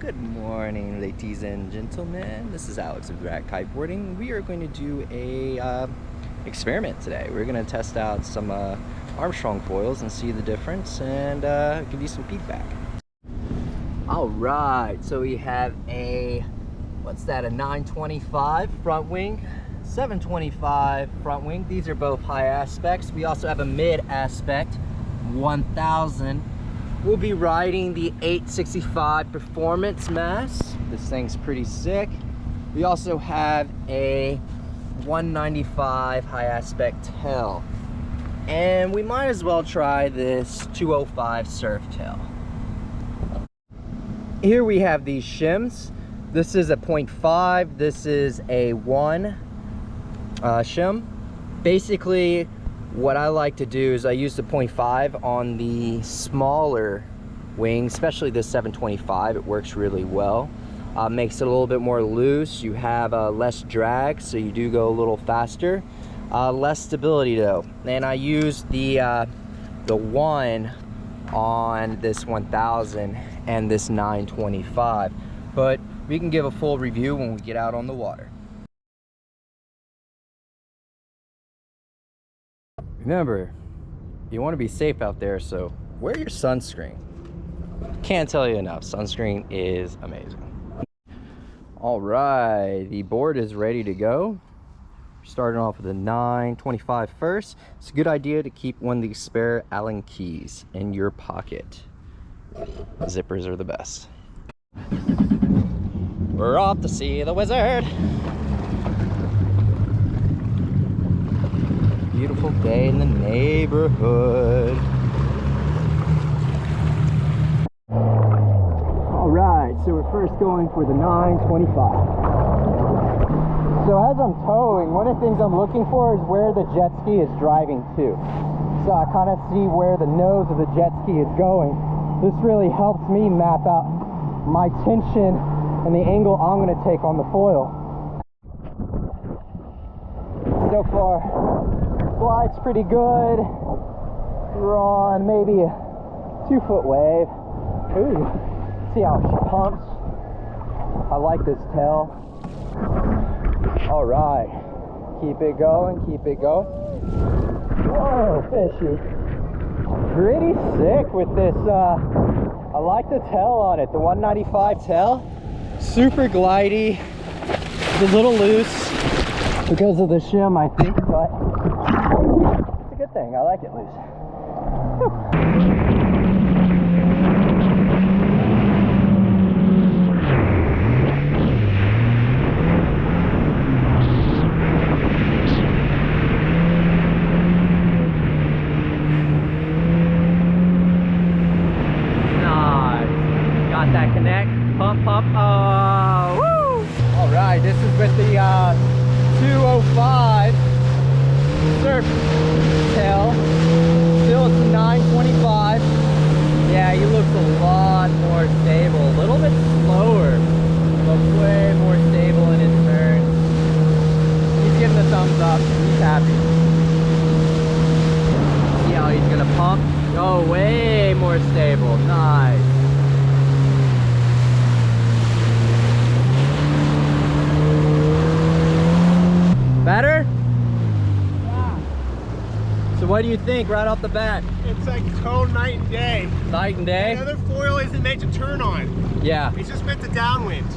Good morning, ladies and gentlemen. This is Alex of Kiteboarding. We are going to do a experiment today. We're going to test out some Armstrong foils and see the difference and give you some feedback. All right, so we have a, what's that, a 925 front wing, 725 front wing. These are both high aspects. We also have a mid aspect, 1000. We'll be riding the 865 Performance Mass. This thing's pretty sick. We also have a 195 high aspect tail. And we might as well try this 205 surf tail. Here we have these shims. This is a 0.5, this is a 1 shim. Basically, what I like to do is I use the 0.5 on the smaller wings, especially this 725. It works really well. Makes it a little bit more loose. You have less drag, so you do go a little faster. Less stability though. And I use the 1 on this 1000 and this 925. But we can give a full review when we get out on the water. Remember, you want to be safe out there, so wear your sunscreen. Can't tell you enough, sunscreen is amazing. All right, the board is ready to go. Starting off with a 925 first. It's a good idea to keep one of these spare Allen keys in your pocket. Zippers are the best. We're off to see the wizard. Beautiful day in the neighborhood. All right, so we're first going for the 925. So as I'm towing, one of the things I'm looking for is where the jet ski is driving to. So I kind of see where the nose of the jet ski is going. This really helps me map out my tension and the angle I'm going to take on the foil. So far, flight's pretty good. We're on maybe a 2-foot wave. Ooh, see how she pumps. I like this tail. All right, keep it going, keep it going. Whoa, fishy. Pretty sick with this. I like the tail on it, the 195 tail. Super glidey. It's a little loose because of the shim, I think, but it's a good thing. I like it loose. Got that connect, pump, pump. Oh, woo! All right, this is with the 205 surf tail. Still it's 925. Yeah, he looks a lot more stable, a little bit slower, but way more stable in his turn. He's giving the thumbs up. He's happy. See how he's gonna pump? Oh, way more stable. Nice. Better? Yeah. So what do you think right off the bat? It's like total night and day. Night and day? The other foil isn't meant to turn on. Yeah. It's just meant to downwind.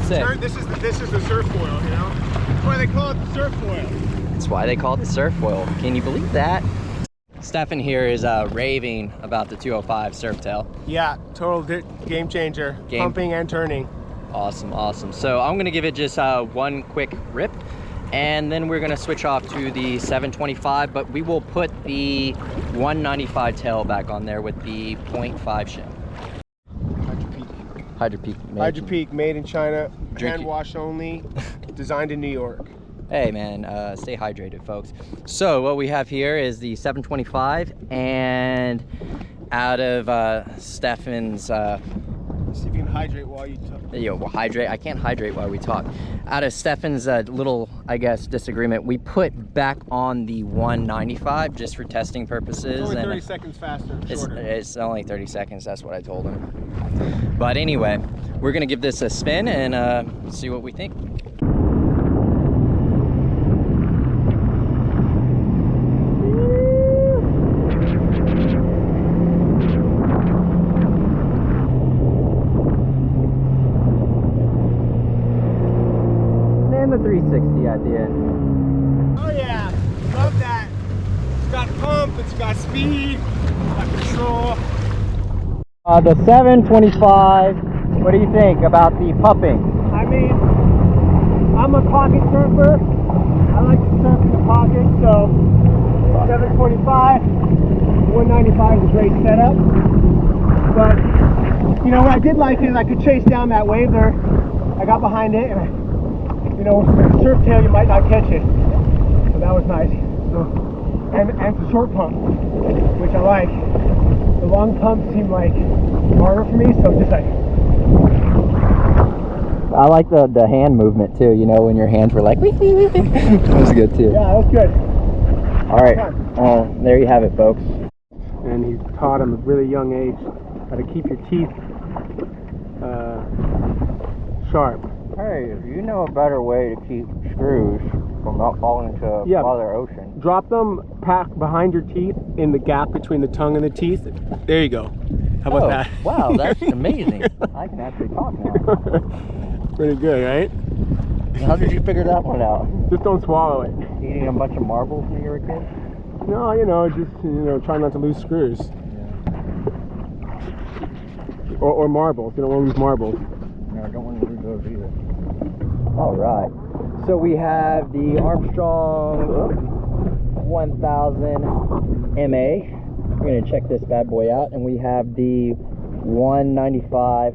Sick. This is the surf foil, you know? That's why they call it the surf foil. That's why they call it the surf foil. Can you believe that? Stefan here is raving about the 205 surf tail. Yeah, total game changer. Pumping and turning. Awesome, awesome. So I'm gonna give it just one quick rip, and then we're gonna switch off to the 725, but we will put the 195 tail back on there with the 0.5 shim. Hydro Peak. Hydro Peak, made in China, hand wash only, designed in New York. Hey man, stay hydrated, folks. So what we have here is the 725, and out of Stefan's See if you can hydrate while you talk. Yo, well, hydrate. I can't hydrate while we talk. Out of Stefan's little, I guess, disagreement, we put back on the 195 just for testing purposes. It's only 30 and seconds faster, shorter. It's only 30 seconds. That's what I told him. But anyway, we're gonna give this a spin and see what we think. And the 360 at the end. Oh yeah, love that. It's got pump, it's got speed, it's got control. The 725, what do you think about the pumping? I mean, I'm a pocket surfer. I like to surf in the pocket, so 725, 195 is a great setup. But, you know, what I did like is I could chase down that wave there. I got behind it, and you know, surf tail, you might not catch it. So that was nice. So, and it's a short pump, which I like. The long pumps seem like harder for me, so just like. I like the hand movement too, you know, when your hands were like, wee, wee, wee. That was good too. Yeah, that was good. All right, there you have it, folks. And he taught him at a really young age how to keep your teeth sharp. Hey, if you know a better way to keep screws from not falling into Mother Ocean. Drop them behind your teeth in the gap between the tongue and the teeth. There you go. How about that? Wow, that's amazing. I can actually talk now. Pretty good, right? How did you figure that one out? Just don't swallow it. Eating a bunch of marbles when you were a kid? No, you know, just, you know, try not to lose screws. Yeah. Or marbles. You don't want to lose marbles. No, I don't want to lose those either. All right. So we have the Armstrong 1000 MA. We're going to check this bad boy out. And we have the 195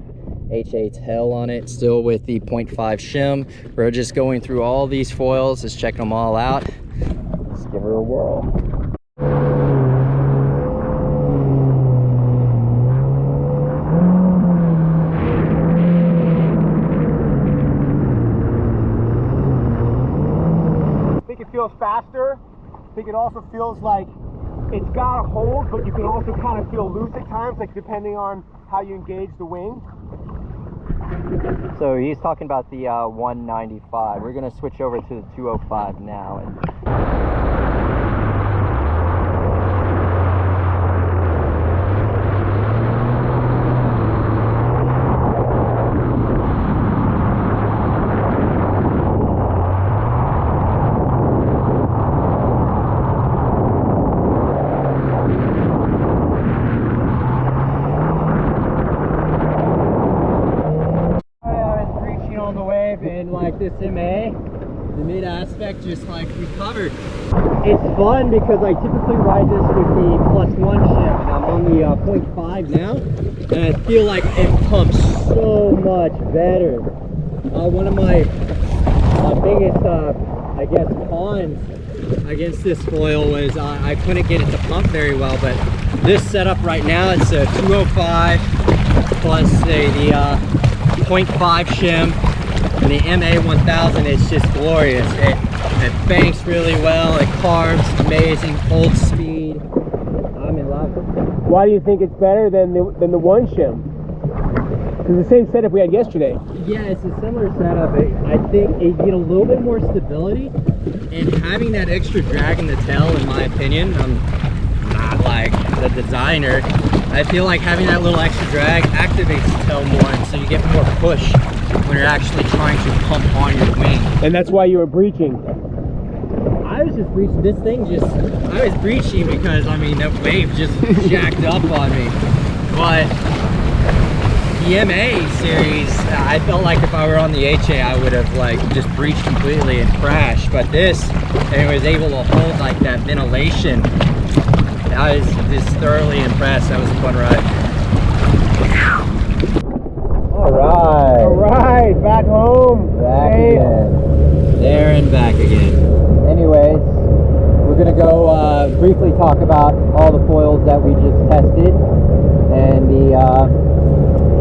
HA tail on it, still with the 0.5 shim. We're just going through all these foils, just checking them all out. Let's give her a whirl. Feels faster. I think it also feels like it's got a hold, but you can also kind of feel loose at times, like depending on how you engage the wing. So he's talking about the 195. We're going to switch over to the 205 now. And like this MA, the mid aspect just like recovered. It's fun because I typically ride this with the +1 shim, and I'm on the 0.5 now, and I feel like it pumps so much better. One of my biggest, I guess, cons against this foil was I couldn't get it to pump very well, but this setup right now, it's a 205 plus the 0.5 shim. And the MA 1000 is just glorious. It banks really well, it carves amazing, hold speed. I'm in love. Why do you think it's better than the one shim? It's the same setup we had yesterday. Yeah, it's a similar setup. I think you get a little bit more stability, and having that extra drag in the tail, in my opinion, I'm not like the designer. I feel like having that little extra drag activates the tail more, and so you get more push when you're actually trying to pump on your wing. And that's why you were breaching. I was just breaching. This thing I was breaching because, I mean, that wave just jacked up on me. But the MA series, I felt like if I were on the HA, I would have like just breached completely and crashed. But this, it was able to hold like that ventilation. I was just thoroughly impressed. That was a fun ride. All right, back home. Back again. There and back again. Anyways, we're gonna go briefly talk about all the foils that we just tested and the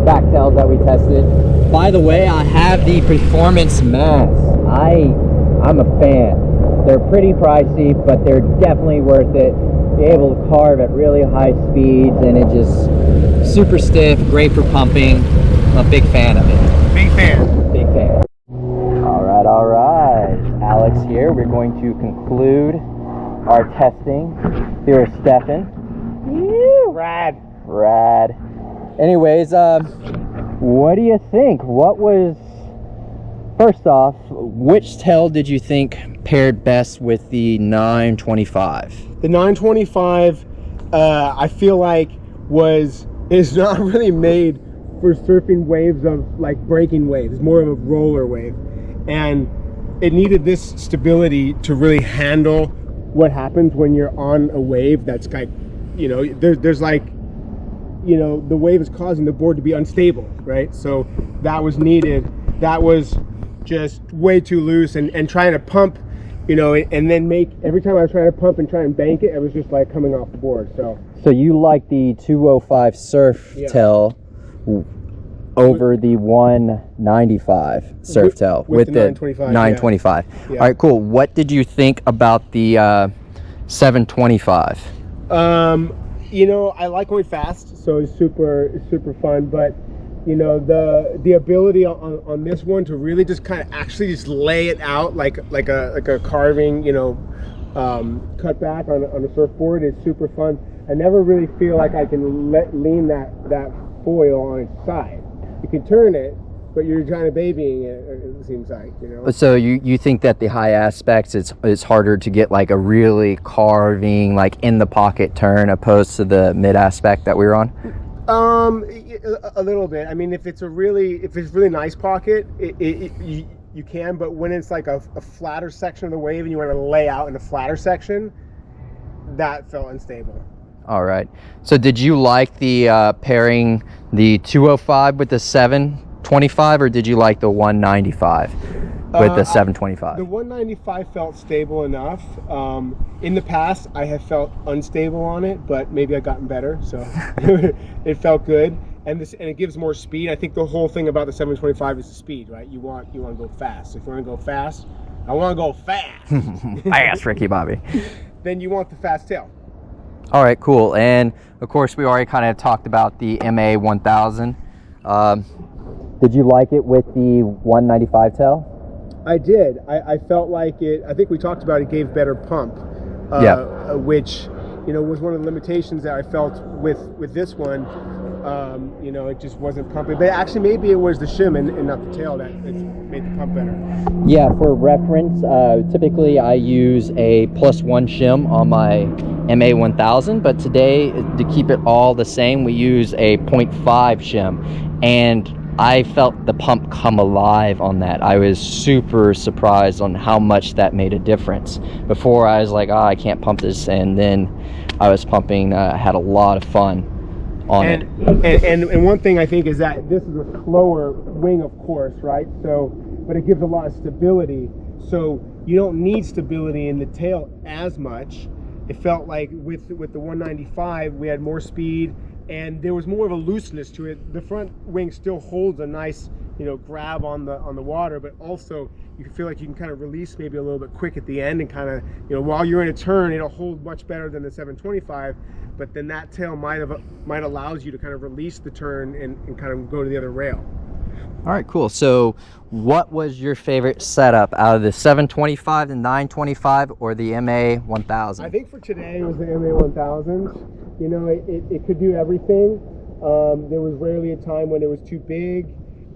backtails that we tested. By the way, I have the Performance Mass. I'm a fan. They're pretty pricey, but they're definitely worth it. You're able to carve at really high speeds, and it just super stiff, great for pumping. I'm a big fan of it. Big fan. Big fan. All right. Alex here. We're going to conclude our testing here with Stefan. Rad. Rad. Anyways, what do you think? What was, first off, which tail did you think paired best with the 925? The 925, I feel like is not really made for surfing waves of like breaking waves. It's more of a roller wave, and it needed this stability to really handle what happens when you're on a wave that's like, you know, there's like, you know, the wave is causing the board to be unstable, right? So that was needed. That was just way too loose, and trying to pump, you know, and then every time I was trying to pump and try and bank it, it was just like coming off the board. So you like the 205 surf tail over the 195 surf tail with the 925. 925. Yeah. All right, cool. What did you think about the 725? You know, I like going fast, so it's super fun. But you know, the ability on this one to really just kind of actually just lay it out like a carving, you know, cutback on a surfboard is super fun. I never really feel like I can lean that foil on its side. You can turn it, but you're kind of babying it, it seems like, you know. So you think that the high aspects, it's harder to get like a really carving, like in the pocket turn opposed to the mid aspect that we were on? A little bit. I mean, if it's really nice pocket, you can, but when it's like a flatter section of the wave and you want to lay out in a flatter section, that felt unstable. All right. So did you like the pairing the 205 with the 725, or did you like the 195 with the 725? The 195 felt stable enough. In the past, I have felt unstable on it, but maybe I've gotten better, so it felt good. And it gives more speed. I think the whole thing about the 725 is the speed, right? You want to go fast. If you want to go fast, I want to go fast. Fast, Ricky Bobby. Then you want the fast tail. All right, cool. And of course, we already kind of talked about the MA 1000. Did you like it with the 195 tail? I did. I felt like it. I think we talked about it gave better pump. Which, you know, was one of the limitations that I felt with this one. You know, it just wasn't pumping. But actually, maybe it was the shim and not the tail that made the pump better. Yeah, for reference, typically I use a +1 shim on my MA 1000, but today, to keep it all the same, we use a 0.5 shim. And I felt the pump come alive on that. I was super surprised on how much that made a difference. Before I was like, I can't pump this, and then I was pumping, had a lot of fun on it. And one thing I think is that this is a slower wing, of course, right? So, but it gives a lot of stability. So you don't need stability in the tail as much. It felt like with the 195, we had more speed, and there was more of a looseness to it. The front wing still holds a nice, you know, grab on the water, but also you can feel like you can kind of release maybe a little bit quick at the end, and kind of, you know, while you're in a turn, it'll hold much better than the 725. But then that tail might allows you to kind of release the turn and kind of go to the other rail. All right, cool. So what was your favorite setup out of the 725, the 925, or the MA 1000? I think for today it was the MA 1000. You know, it could do everything. There was rarely a time when it was too big,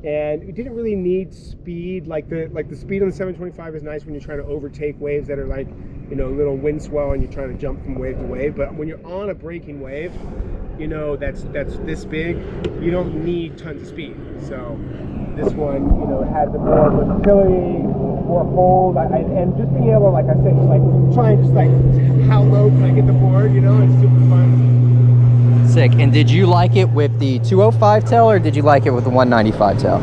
and it didn't really need speed. Like the speed on the 725 is nice when you're trying to overtake waves that are like, you know, a little wind swell and you're trying to jump from wave to wave. But when you're on a breaking wave, you know, that's this big, you don't need tons of speed. So this one, you know, had the more versatility, more hold, and just being able, like I said, just like trying just like how low can I get the board, you know, it's super fun. Sick. And did you like it with the 205 tail, or did you like it with the 195 tail?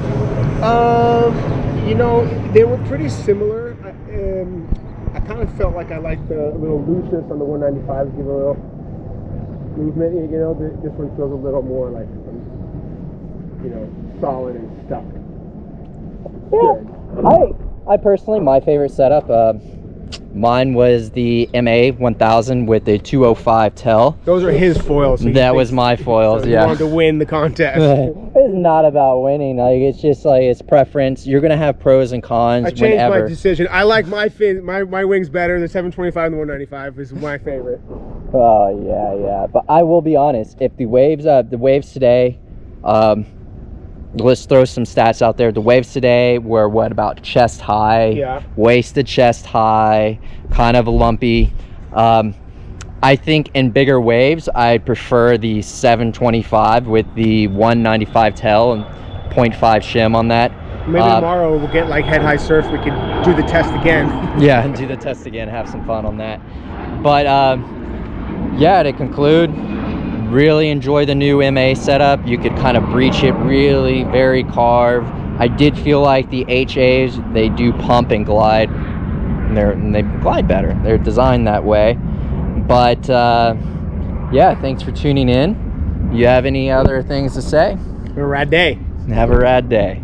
You know, they were pretty similar. I kind of felt like I liked the little looseness on the 195, give a little movement, you know. This one feels a little more like, you know, solid and stuck. Yeah. I personally, my favorite setup, Mine was the MA 1000 with the 205 tail. Those are his foils. So That was my foils, so yeah. He wanted to win the contest. It's not about winning. Like, it's just like, it's preference. You're gonna have pros and cons. I changed whenever. my decision. I like my wings better. The 725 and the 195 is my favorite. Oh yeah. But I will be honest. If the waves today, let's throw some stats out there. The waves today were what, about chest high? Yeah. Waist to chest high, kind of lumpy. I think in bigger waves, I prefer the 725 with the 195 tail and 0.5 shim on that. Maybe tomorrow we'll get like head high surf. We can do the test again. Yeah, and do the test again. Have some fun on that. But yeah, to conclude, really enjoy the new MA setup. You could kind of breach it really very carved. I did feel like the HAs, they do pump and glide, and they glide better. They're designed that way. But yeah, thanks for tuning in. You have any other things to say? Have a rad day. Have a rad day.